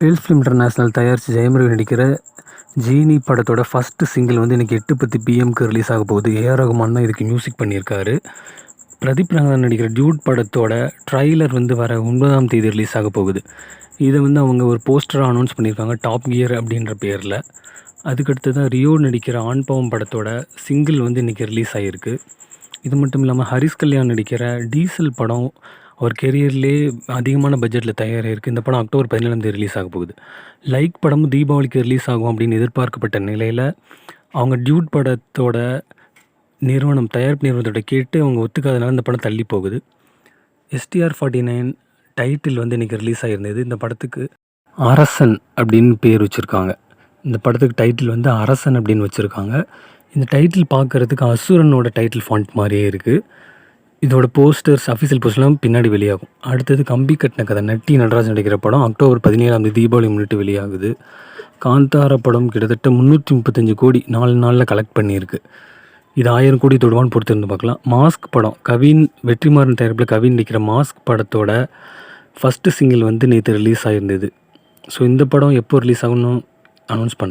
Wales film international தயாரித்து ஜெயமுருகன் நடிக்கிற ஜீனி படத்தோட ஃபஸ்ட்டு சிங்கிள் வந்து இன்றைக்கி 8:10 பிஎம்க்கு ரிலீஸ் ஆக போகுது. ஏஆர் ரகுமான் தான் இதுக்கு மியூசிக் பண்ணியிருக்காரு. பிரதீப் ரங்கநாதன் நடிக்கிற டியூட் படத்தோட ட்ரைலர் வந்து வர 9ஆம் தேதி ரிலீஸ் ஆக போகுது. இதை வந்து அவங்க ஒரு போஸ்டராக அனௌன்ஸ் பண்ணியிருக்காங்க, டாப் கியர் அப்படின்ற பேரில். அதுக்கடுத்து தான் ரியோ நடிக்கிற ஆண் பாவம் படத்தோட சிங்கிள் வந்து இன்றைக்கி ரிலீஸ் ஆகிருக்கு. இது மட்டும் இல்லாமல் ஹரிஷ் கல்யாண் நடிக்கிற டீசல் படம் அவர் கெரியர்லேயே அதிகமான பட்ஜெட்டில் தயாராகிருக்கு. இந்த படம் அக்டோபர் 17ஆம் தேதி ரிலீஸ் ஆக போகுது. லைக் படமும் தீபாவளிக்கு ரிலீஸ் ஆகும் அப்படின்னு எதிர்பார்க்கப்பட்ட நிலையில் அவங்க டியூட் படத்தோட தயாரிப்பு நிறுவனத்தோட கேட்டு அவங்க ஒத்துக்காதனால இந்த படம் தள்ளி போகுது. STR49 டைட்டில் வந்து இன்றைக்கி ரிலீஸ் ஆகிருந்தது. இந்த படத்துக்கு அரசன் அப்படின்னு பேர் வச்சுருக்காங்க. இந்த படத்துக்கு டைட்டில் வந்து அரசன் அப்படின்னு வச்சுருக்காங்க. இந்த டைட்டில் பார்க்குறதுக்கு அசுரனோட டைட்டில் ஃபாண்ட் மாதிரியே இருக்குது. இதோட போஸ்டர்ஸ் அஃபிஷியல் போஸ்டர்லாம் பின்னாடி வெளியாகும். அடுத்தது கம்பி கட்டின கதை நட்டி நடராஜ் நடிக்கிற படம் அக்டோபர் 17ஆம் தேதி தீபாவளி முன்னிட்டு வெளியாகுது. காந்தார படம் கிட்டத்தட்ட 335 கோடி 4 நாளில் கலெக்ட் பண்ணியிருக்கு. இது 1000 கோடி தொடுவான்னு பொறுத்திருந்து பார்க்கலாம். மாஸ்க் படம் வெற்றிமாறன் தயாரிப்பில் கவின் நடிக்கிற மாஸ்க் படத்தோட ஃபஸ்ட்டு சிங்கிள் வந்து நேற்று ரிலீஸ் ஆகிருந்தது. ஸோ இந்த படம் எப்போ ரிலீஸ் ஆகும்னு அனௌன்ஸ் பண்ண